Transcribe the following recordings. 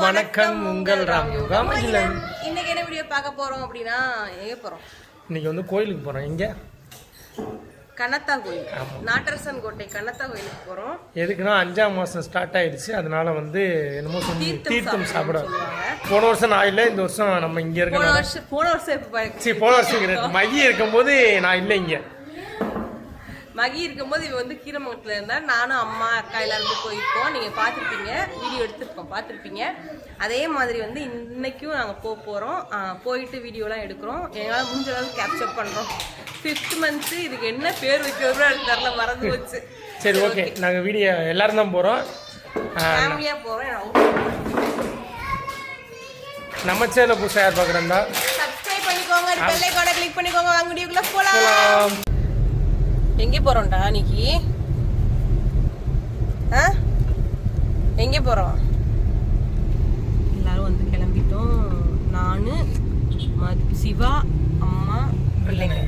வணக்கம் உங்கள் ராம் யோகா மகிழன். இன்னைக்கு என்ன வீடியோ பார்க்க போறோம் அப்படின்னா எங்க போறோம்? இன்னைக்கு வந்து கோயிலுக்கு போறோம். எங்க? கண்ணத்தா கோயில், நாட்டரசன் கோட்டை கண்ணத்தா கோயிலுக்கு போறோம். எதுக்குன்னா 5ஆம் மாசம் ஸ்டார்ட் ஆயிடுச்சு. அதனால வந்து என்னமோ தீர்த்தம் சாப்பிட போன வருஷம் நான் இல்லை, இந்த வருஷம் நம்ம இங்க இருக்க போன வருஷம் மகி இருக்கும்போது நான் இல்லை. இங்க மகி இருக்கும்போது இவ வந்து கீரமங்கலத்துல இருந்தா, நானும் அம்மா அக்கா எல்லாருமே போயிருக்கோம். நீங்க பாத்திருப்பீங்க, வீடியோ எடுத்துருக்கோம், பாத்திருப்பீங்க. அதே மாதிரி வந்து இன்னைக்கும் நாங்க போறோம். போயிட்டு வீடியோலாம் எடுக்கிறோம். எங்களால் முடிஞ்ச அளவுக்கு கேப்சர் பண்றோம். 5th month இதுக்கு என்ன பேர் வைக்கிறோம் தெரியல, மறந்து வச்சு. சரி, ஓகே. நாங்க வீடியோ எல்லாரும் தான் போறோம், ஃபேமிலியா போறோம். நம்ம சேனல் புதுசா யார் பாக்குறா சப்ஸ்கிரைப் பண்ணிக்கோங்க, பெல் ஐகானை கிளிக் பண்ணிக்கோங்க. வாங்க வீடியோக்குள்ள போலாம். எங்கே போறோம்டா இன்னைக்கு? எங்கே போறோம்? எல்லாரும் வந்து கிளம்பிட்டோம். நானு சிவா, அம்மா, பிள்ளைங்க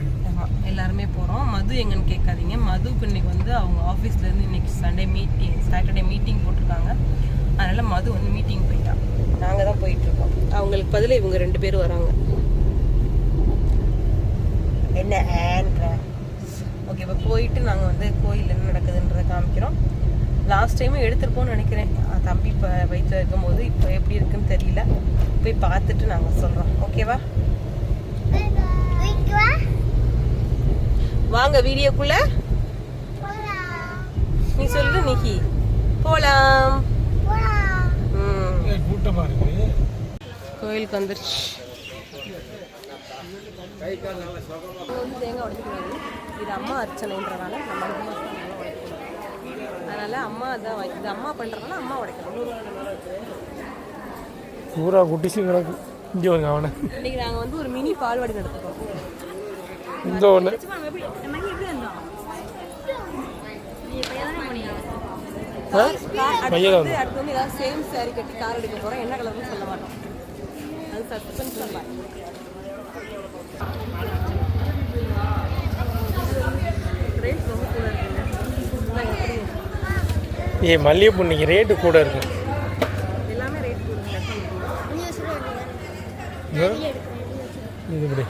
எல்லாருமே போறோம். மது எங்கன்னு கேட்காதீங்க. மது இன்னைக்கு வந்து அவங்க ஆஃபீஸ்ல இருந்து இன்னைக்கு சாட்டர்டே மீட்டிங் போட்டிருக்காங்க. அதனால மது வந்து மீட்டிங் போயிட்டா. நாங்க தான் போயிட்டு இருக்கோம். அவங்களுக்கு பதில் இவங்க 2 பேரும் வராங்க. என்ன ஓகே, இப்போ போயிட்டு நாங்கள் வந்து கோயில் என்ன நடக்குதுன்றதை காமிக்கிறோம். லாஸ்ட் டைமும் எடுத்துருப்போம்னு நினைக்கிறேன். தம்பி இப்போ வயிற்றில் இருக்கும்போது இப்போ எப்படி இருக்குன்னு தெரியல. போய் பார்த்துட்டு நாங்கள் சொல்கிறோம். ஓகேவா? வாங்க வீடியோக்குள்ள. நீ சொல்லு நிக்கி. போலாம். கூட்டமா இருக்கு. கோயிலுக்கு வந்துருச்சு. தேங்காய் உடைக்கக்கூடாது, இது அம்மா அர்ச்சனைன்றனால நம்ம அதனால அம்மா தான் இது அம்மா பண்றதுனால அம்மா உடைக்கணும். பூரா குட்டிச்சு கிடக்கு. இங்கே வருங்க அவனை. இன்னைக்கு நாங்கள் வந்து ஒரு மினி பால்வாடி நடத்துகிறோம். இந்த ஒன்று அடுத்து வந்து ஏதாவது சேம் சாரி கட்டி கார் எடுக்க போகிறோம். என்ன கலர்னு சொல்ல மாட்டோம், அது சஸ்பென்ஸ் சொல்லலாம். மல்லிகைப்பூ இன்னைக்கு ரேட்டு கூட இருக்கு. எல்லாமே ரேட் கூட. இது இப்படி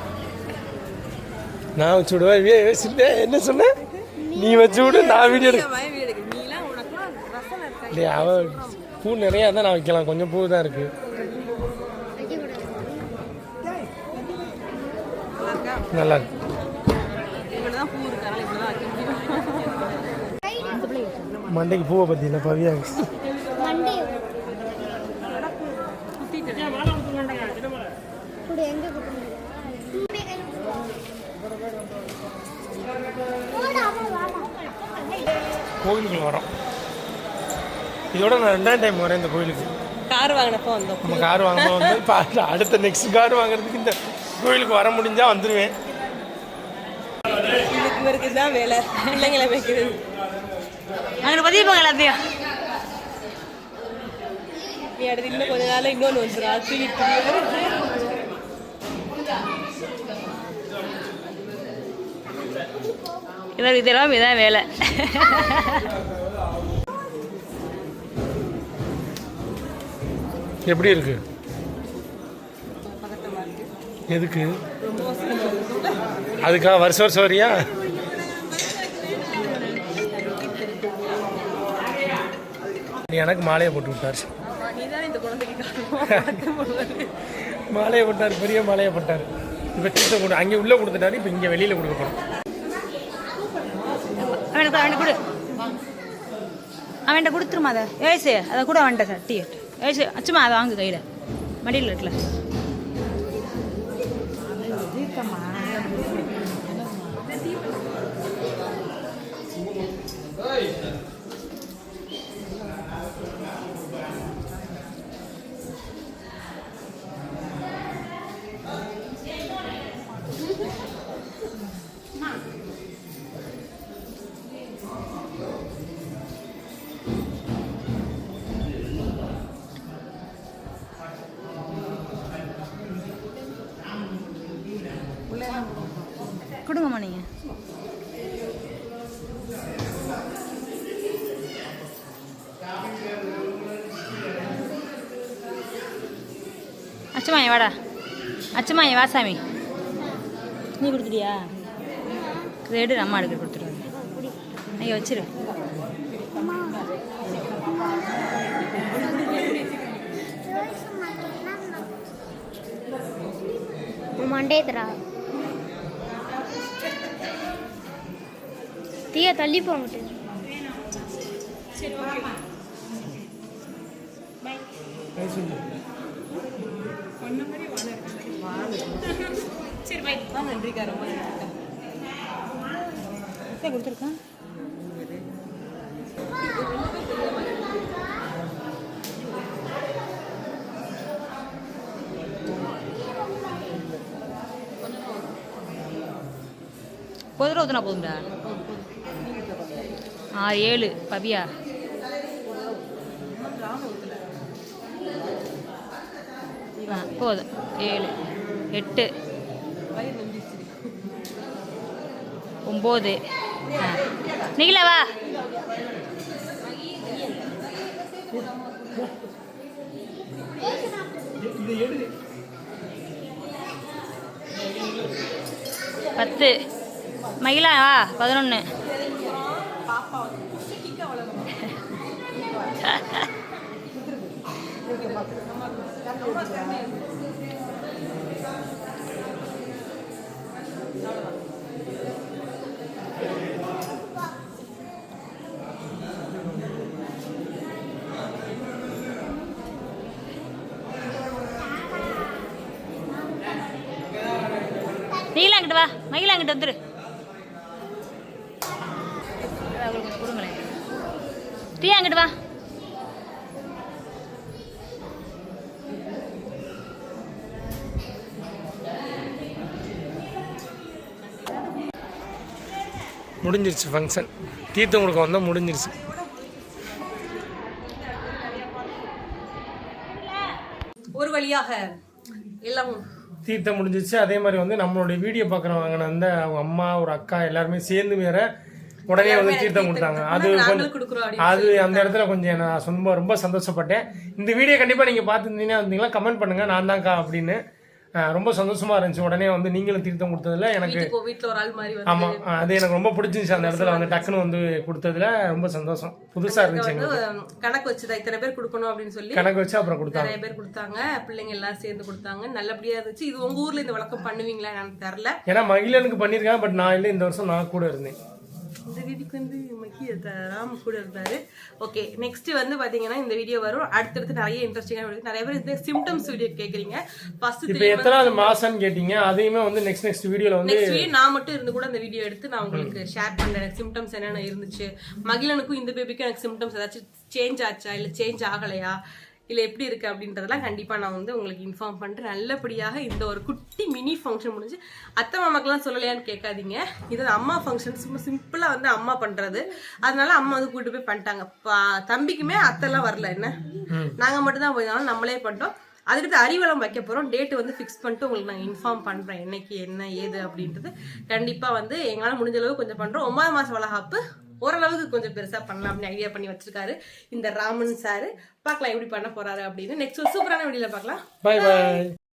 நான் வச்சு விடுவேன். என்ன சொன்ன? நீ வச்சு விடு, நான் வீடியோ இல்லையா? அவ பூ நிறையா தான் நான் வைக்கலாம், கொஞ்சம் பூ தான் இருக்கு. நல்லா இருக்கு. மண்டைக்கு பூவை பத்தி இல்லை பவியா. கோயிலுக்கு வரோம். இதோட நான் 2ஆம் டைம் வரேன் இந்த கோயிலுக்கு. கார் வாங்கினப்போ வந்தோம். நம்ம கார் வாங்கினப்போ வந்து அடுத்த நெக்ஸ்ட் கார் வாங்குறதுக்கு இந்த கோயிலுக்கு வர முடிஞ்சா வந்துடுவேன். இவருக்கு தான் வேலை, பிள்ளைங்களை வைக்கிறது. அங்கே பதிப்பாங்க எல்லாத்தையும். நீ அடுத்து இன்னும் கொஞ்ச நாள் இன்னொன்று வந்துடும். அது இதெல்லாம் இதான் வேலை. எப்படி இருக்கு? எதுக்கு? அதுக்காக வருஷம் வரியா? எனக்கு மாலையை போட்டு விட்டார். மாலையை போட்டார், பெரிய மாலையை போட்டார். இப்போ தீர்த்த கொடு அங்கே உள்ளே கொடுத்துட்டாரு. இப்போ இங்கே வெளியில் கொடுக்க போகிறோம். அவன்கிட்ட கொடுத்துருமா அதை ஏசு அதை கூட அவன்கிட்ட சார் டீ ஏசு அச்சுமா அதை வாங்க கையில் மடியில் இருக்குல்ல. அச்சுமா வாடா அச்சுமா வா சாமி நீ கொடுத்துட்டியா இதை எடு அம்மா எடுக்க கொடுத்துருவாங்க நீங்கள் வச்சிரு மண்டேதுரா தீய தள்ளி போங்கிட்டு நன்றிக்கா ரொம்ப கொடுத்துருக்கேன் பொதுல ஊத்துனா போதும்டா 6 7 பவியா போதும் 7 8 9 நீங்களா வா பத்து மகிழா வா 11 நீங்களா அங்கிட்டு வா மகிழா அங்கிட்டு வந்துரு கொடுங்களேன் தீயா அங்கிட்டு வா முடிஞ்சிருச்சு ஃபங்க்ஷன் தீர்த்தம் கொடுக்க வந்தால் முடிஞ்சிருச்சு ஒரு வழியாக எல்லாம் தீர்த்தம் முடிஞ்சிருச்சு. அதே மாதிரி வந்து நம்மளுடைய வீடியோ பார்க்குறவங்க வந்து அவங்க அம்மா ஒரு அக்கா எல்லாருமே சேர்ந்து வேற உடனே வந்து தீர்த்தம் கொடுத்தாங்க. அது கொஞ்சம் அது அந்த இடத்துல கொஞ்சம் நான் ரொம்ப சந்தோஷப்பட்டேன். இந்த வீடியோ கண்டிப்பாக நீங்கள் பார்த்துருந்தீங்கன்னா வந்தீங்களா கமெண்ட் பண்ணுங்கள் நான் தான்க்கா அப்படின்னு. ரொம்ப சந்தோஷமா இருந்துச்சு. உடனே வந்து நீங்களும் தீர்த்தம் கொடுத்ததுல எனக்கு ஆமா அது எனக்கு ரொம்ப பிடிச்சிருந்துச்சு. அந்த இடத்துல வந்து டக்குன்னு வந்து கொடுத்ததுல ரொம்ப சந்தோஷம். புதுசா இருந்துச்சு. கணக்கு வச்சு இத்தனை பேர் கொடுக்கணும் அப்படின்னு சொல்லி கணக்கு வச்சு அப்புறம் கொடுத்தாங்க. நிறைய பேர் கொடுத்தாங்க, பிள்ளைங்க எல்லாம் சேர்ந்து கொடுத்தாங்க. நல்லபடியா இருந்துச்சு. இது உங்க ஊர்ல இந்த வழக்கம் பண்ணுவீங்களா எனக்கு தெரியல. ஏன்னா மகிழனுக்கு பண்ணிருக்காங்க, பட் நான் இல்லை, இந்த வருஷம் நான் கூட இருந்தேன். இந்த வீதிக்கு வந்து ராம் கூட இருந்தாரு. ஓகே, நெக்ஸ்ட் வந்து பாத்தீங்கன்னா இந்த வீடியோ வரும். அடுத்தடுத்து நிறைய இன்ட்ரெஸ்டிங்கான வீடியோ, நிறைய பேர் இந்த சிம்டம்ஸ் வீடியோ கேக்குறீங்க. ஃபர்ஸ்ட் இப்போ எத்தனாவது மாசம்னு கேட்டீங்க, அதையுமே வந்து நெக்ஸ்ட் வீடியோல வந்து நான் மட்டும் இருந்து கூட அந்த வீடியோ எடுத்து நான் உங்களுக்கு ஷேர் பண்றேன். எனக்கு சிம்டம்ஸ் என்னென்ன இருந்துச்சு, மகிழனுக்கும் இந்த பேபிக்கும் எனக்கு சிம்டம்ஸ் ஏதாச்சும் சேஞ்ச் ஆச்சா இல்ல சேஞ்ச் ஆகலையா இல்லை எப்படி இருக்கு அப்படின்றதெல்லாம் கண்டிப்பாக நான் வந்து உங்களுக்கு இன்ஃபார்ம் பண்ணிட்டு நல்லபடியாக இந்த ஒரு குட்டி மினி ஃபங்க்ஷன் முடிஞ்சு. அத்தை மாமாக்கெல்லாம் சொல்லலையான்னு கேட்காதீங்க. இது அம்மா ஃபங்க்ஷன், சும்மா சிம்பிளாக வந்து அம்மா பண்ணுறது. அதனால அம்மா வந்து கூப்பிட்டு போய் பண்ணிட்டாங்க. தம்பிக்குமே அத்தைலாம் வரல, என்ன நாங்கள் மட்டும் தான் போயிருந்தாலும் நம்மளே பண்ணிட்டோம். அதுக்கு அறிவலம் வைக்க போகிறோம். டேட்டு வந்து ஃபிக்ஸ் பண்ணிட்டு உங்களுக்கு நாங்கள் இன்ஃபார்ம் பண்ணுறேன் என்னைக்கு என்ன ஏது அப்படின்றது. கண்டிப்பாக வந்து எங்களால் முடிஞ்ச அளவு கொஞ்சம் பண்ணுறோம். 9 மாதம் வளகாப்பு ஓரளவுக்கு கொஞ்சம் பெருசா பண்ணலாம் அப்படின்னு ஐடியா பண்ணி வச்சிருக்காரு இந்த ராமன் சார். பார்க்கலாம் எப்படி பண்ண போறாரு அப்படின்னு. நெக்ஸ்ட் ஒரு சூப்பரான வீடியோல பார்க்கலாம். Bye by.